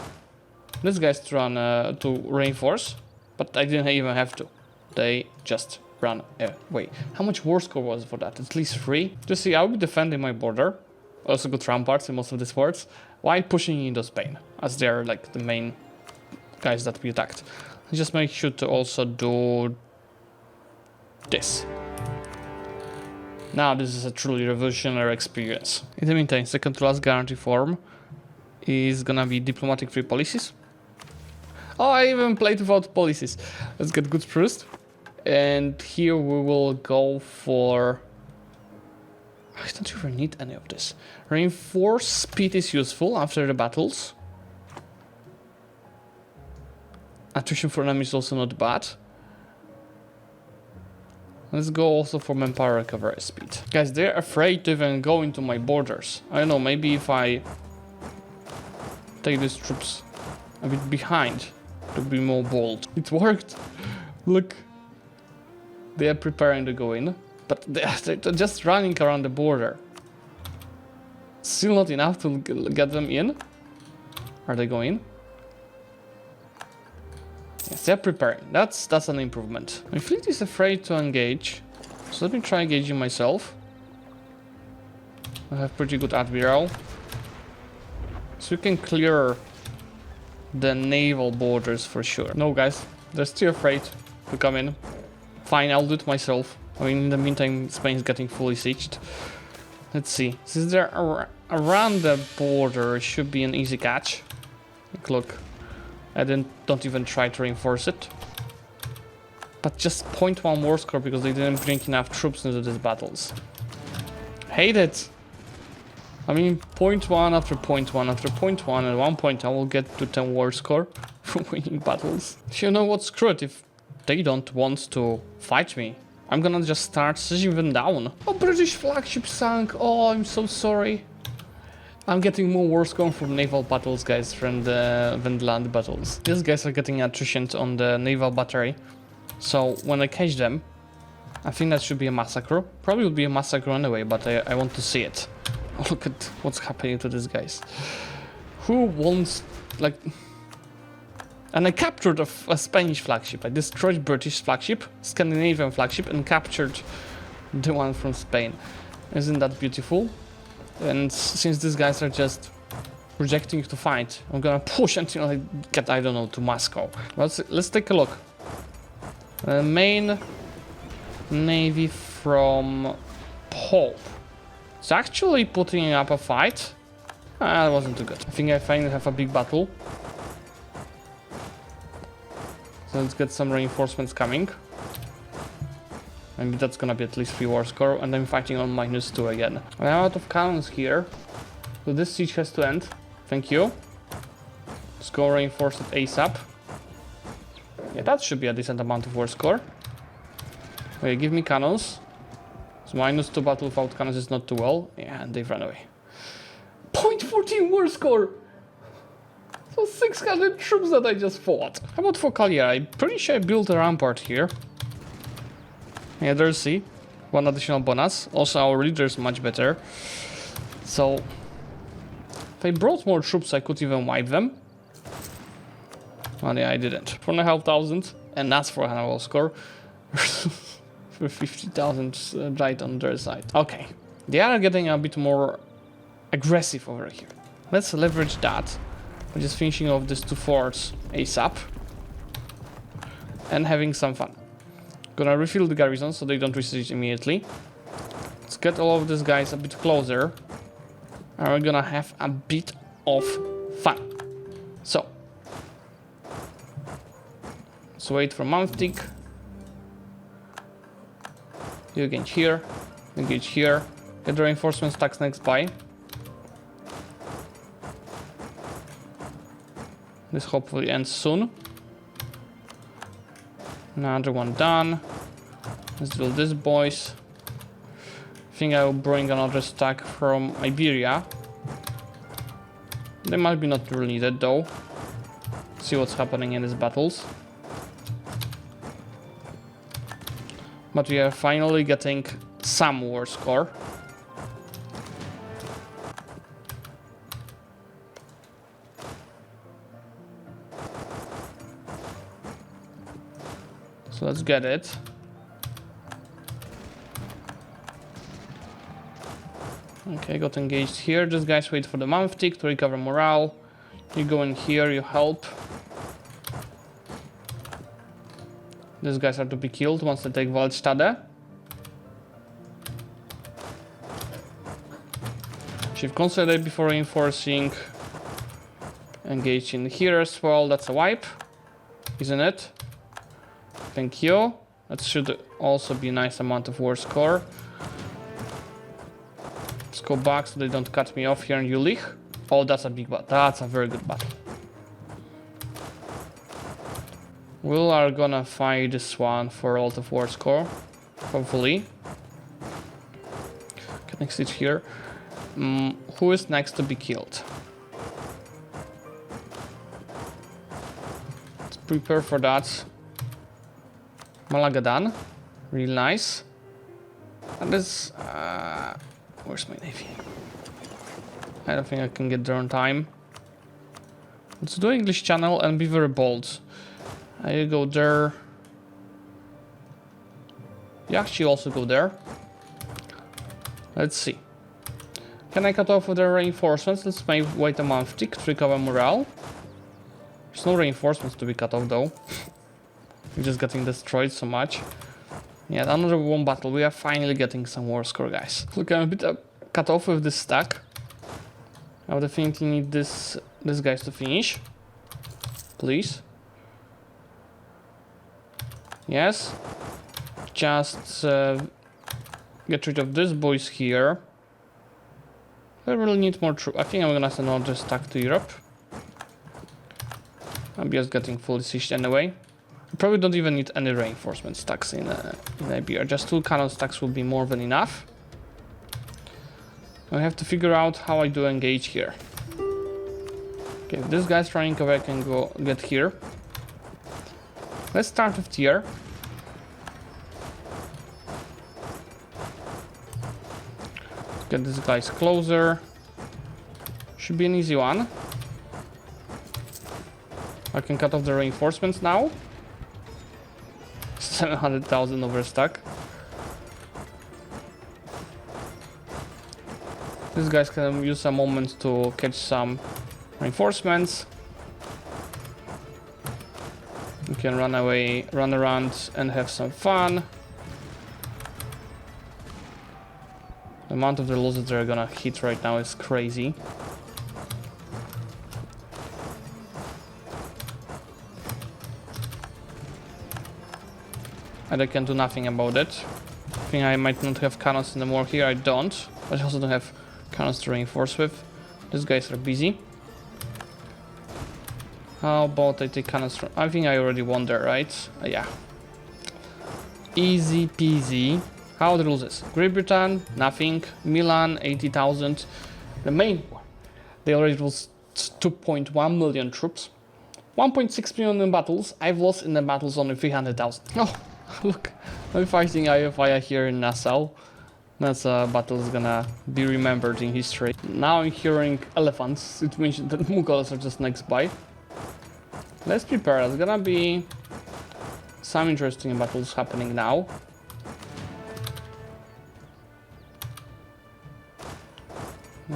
these guys to run to reinforce. But I didn't even have to. They just run away. How much war score was for that? At least 3. Just see, I'll be defending my border. Also got ramparts in most of these words. While pushing into Spain. As they're like the main guys that we attacked. Just make sure to also do this. Now this is a truly revolutionary experience. In the meantime, second to last guarantee form is gonna be diplomatic free policies. Oh, I even played without policies. Let's get goods first. And here we will go for... I don't even need any of this. Reinforced speed is useful after the battles. Attrition for enemies is also not bad. Let's go also for manpower recovery speed. Guys, they're afraid to even go into my borders. I don't know, maybe if I take these troops a bit behind to be more bold. It worked. Look. They are preparing to go in, but they're just running around the border. Still not enough to get them in. Are they going? Yes, they're preparing. That's an improvement. My fleet is afraid to engage, so let me try engaging myself. I have pretty good admiral, so we can clear the naval borders for sure. No, guys, they're still afraid to come in. Fine, I'll do it myself. I mean, in the meantime, Spain is getting fully sieged. Let's see. Since they're around the border, it should be an easy catch. Look, I don't even try to reinforce it. But just 0.1 war score because they didn't bring enough troops into these battles. Hate it. I mean, 0.1 after 0.1 after 0.1, and 1 point I will get to 10 war score for winning battles. You know what? Screw it. If they don't want to fight me, I'm gonna just start sieging them down. Oh, British flagship sank. Oh, I'm so sorry. I'm getting more war score from naval battles, guys, than the land battles. These guys are getting attrition on the naval battery. So when I catch them, I think that should be a massacre. Probably will be a massacre anyway, but I want to see it. Look at what's happening to these guys. Who wants, like... And I captured a Spanish flagship. I destroyed British flagship, Scandinavian flagship, and captured the one from Spain. Isn't that beautiful? And since these guys are just rejecting to fight, I'm gonna push until I get, I don't know, to Moscow. Let's take a look. Main navy from Pope. It's actually putting up a fight. That wasn't too good. I think I finally have a big battle. So let's get some reinforcements coming. Maybe that's gonna be at least 3 war score, and I'm fighting on -2 again. I'm out of cannons here, so this siege has to end. Thank you. Let's go reinforce it ASAP. Yeah, that should be a decent amount of war score. Okay, give me cannons. So -2 battle without cannons is not too well. Yeah, and they've run away. 0.14 war score! So 600 troops that I just fought. How about for Cagliari? I'm pretty sure I built a rampart here. Yeah, there's C. 1 additional bonus. Also, our leader is much better. So, if I brought more troops, I could even wipe them. Oh yeah, I didn't. 4,500, and that's for a war score. For 50,000 right on their side. Okay, they are getting a bit more aggressive over here. Let's leverage that. We're just finishing off these 2 forts ASAP and having some fun. Gonna refill the garrison so they don't besiege immediately. Let's get all of these guys a bit closer, and we're gonna have a bit of fun. So, let's wait for Manftik. You engage here, engage here. Get the reinforcement stacks next by. This hopefully ends soon. Another one done. Let's do this, boys. I think I will bring another stack from Iberia. They might be not really needed though. See what's happening in these battles. But we are finally getting some war score. So let's get it. Okay, got engaged here. Just guys wait for the Manftik to recover morale. You go in here, you help. These guys are to be killed once they take Waldstade. Chief consolidate before reinforcing. Engage in here as well. That's a wipe, isn't it? Thank you. That should also be a nice amount of war score. Let's go back so they don't cut me off here in Jülich. Oh, that's a big battle. That's a very good battle. We are gonna fight this one for a lot of war score, hopefully. Okay, next siege here. Who is next to be killed? Let's prepare for that. Malagadan, real nice. And this, where's my navy? I don't think I can get there on time. Let's do English channel and be very bold. I go there. Yeah, she also go there. Let's see. Can I cut off with the reinforcements? Let's wait a month to recover morale. There's no reinforcements to be cut off though. We're just getting destroyed so much. Yeah, another one battle. We are finally getting some war score, guys. Look, I'm a bit cut off with this stack. I would definitely need this guys to finish. Please. Yes. Just get rid of these boys here. I really need more troops. I think I'm gonna send another stack to Europe. I'm just getting fully sieged anyway. Probably don't even need any reinforcement stacks in Iberia. Just 2 cannon stacks will be more than enough. I have to figure out how I do engage here. Okay, if this guy's trying to cover, I can go get here. Let's start with tier. Get these guys closer. Should be an easy one. I can cut off the reinforcements now. 700,000 overstuck. These guys can use a moment to catch some reinforcements. You can run away, run around and have some fun. The amount of the losses they're gonna hit right now is crazy. and I can do nothing about it. I think I might not have cannons anymore here, I don't. But I also don't have cannons to reinforce with. These guys are busy. How about I take cannons from... I think I already won there, right? Yeah. Easy peasy. How are the rules? Great Britain, nothing. Milan, 80,000. The main one. They already lost 2.1 million troops. 1.6 million in battles. I've lost in the battles only 300,000. Oh, look. I'm fighting IFI here in Nassau. That's a battle is gonna be remembered in history. Now I'm hearing elephants. It means that Mughals are just next by. Let's prepare. There's gonna be some interesting battles happening now.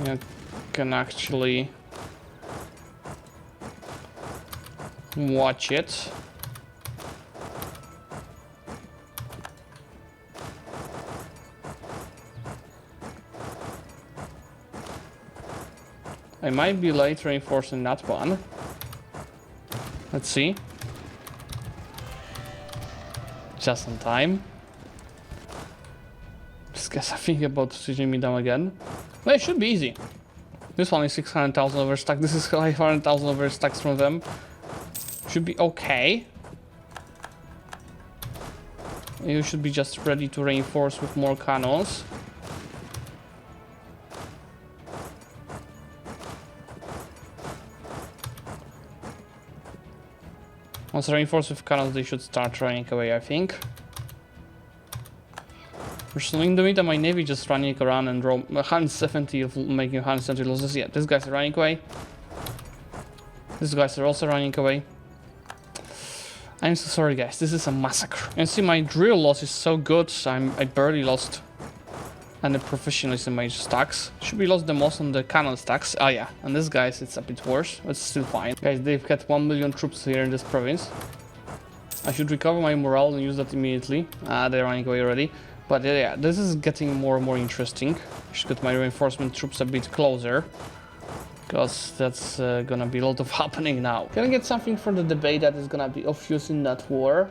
You can actually watch it. I might be late reinforcing that one. Let's see. Just in time. This guy's thinking about sitting me down again. Well, it should be easy. This one is 600,000 overstack. This is 500,000 overstacks from them. Should be okay. You should be just ready to reinforce with more cannons. Once reinforced with cannons, they should start running away, I think. In the meantime, my navy just running around and 170 of making 170 losses. Yeah, these guys are running away. These guys are also running away. I'm so sorry, guys. This is a massacre. And see, my drill loss is so good. I barely lost any professionals in my stacks. Should be lost the most on the cannon stacks. Oh yeah, and this guys, it's a bit worse. But it's still fine. Guys, they've got 1 million troops here in this province. I should recover my morale and use that immediately. They're running away already. But yeah, this is getting more and more interesting. I should get my reinforcement troops a bit closer. Because that's gonna be a lot of happening now. Can I get something for the debate that is gonna be of use in that war?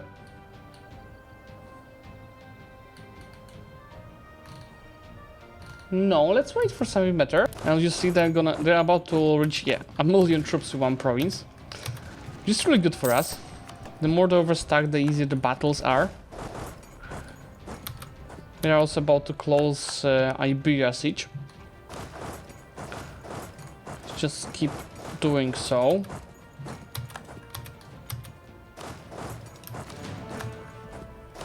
No, let's wait for something better. And you see they're about to reach, yeah, 1 million troops in one province. Which is really good for us. The more they overstack, the easier the battles are. They're also about to close Iberia siege. Just keep doing so.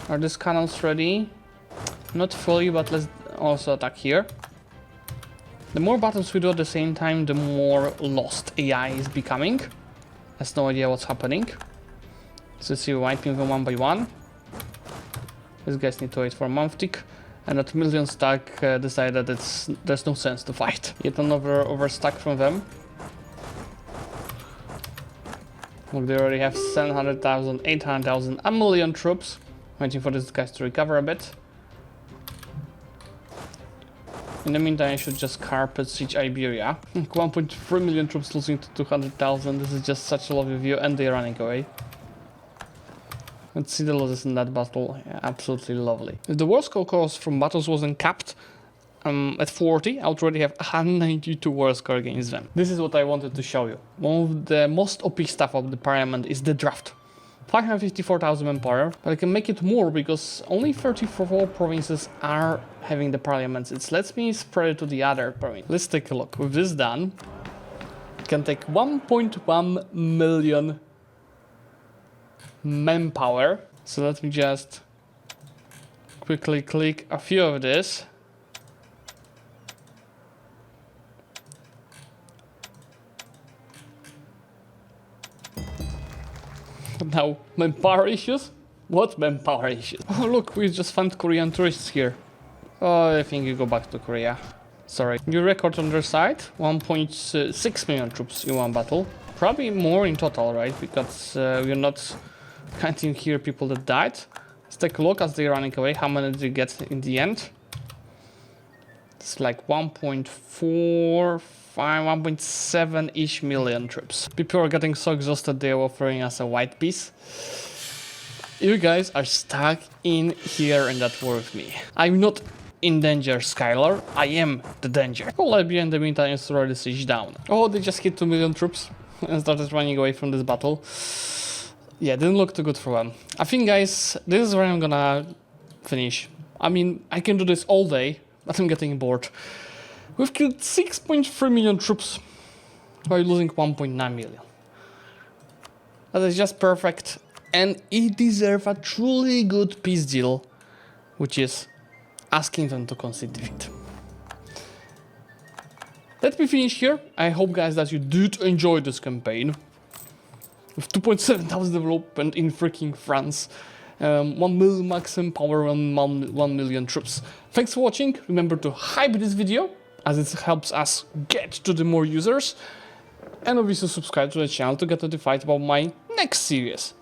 Are these cannons ready? Not fully, but let's also attack here. The more battles we do at the same time, the more lost AI is becoming. Has no idea what's happening. So let's see, we're wiping them one by one. These guys need to wait for a month tick. And at million stack decided that there's no sense to fight. Yet another overstack from them. Look, they already have 700,000, 800,000, 1 million troops. Waiting for these guys to recover a bit. In the meantime, I should just carpet siege Iberia. 1.3 million troops losing to 200,000. This is just such a lovely view, and they're running away. Let's see the losses in that battle. Yeah, absolutely lovely. If the worst cost from battles wasn't capped at 40, I would already have 192 war score against them. This is what I wanted to show you. One of the most OP stuff of the parliament is the draft. 554,000 manpower, but I can make it more because only 34 provinces are having the parliaments. It lets me spread it to the other province. Let's take a look. With this done, I can take 1.1 million manpower. So let me just quickly click a few of this. Now, manpower issues? What manpower issues? Oh look, we just found Korean tourists here. Oh, I think you go back to Korea. Sorry. New record on their side, 1.6 million troops in one battle. Probably more in total, right? Because we're not counting here people that died. Let's take a look as they're running away. How many did they get in the end? It's like 1.45, 1.7-ish million troops. People are getting so exhausted they are offering us a white piece. You guys are stuck in here in that war with me. I'm not in danger, Skylar. I am the danger. Serbia in the meantime is already sieged down. Oh, they just hit 2 million troops and started running away from this battle. Yeah, didn't look too good for them. I think, guys, this is where I'm gonna finish. I mean, I can do this all day, but I'm getting bored. We've killed 6.3 million troops while losing 1.9 million. That is just perfect. And it deserves a truly good peace deal, which is asking them to concede defeat. Let me finish here. I hope, guys, that you did enjoy this campaign. With 2.7 thousand development in freaking France. 1 million maximum power and 1 million troops. Thanks for watching. Remember to hype this video, as it helps us get to the more users. And obviously subscribe to the channel to get notified about my next series.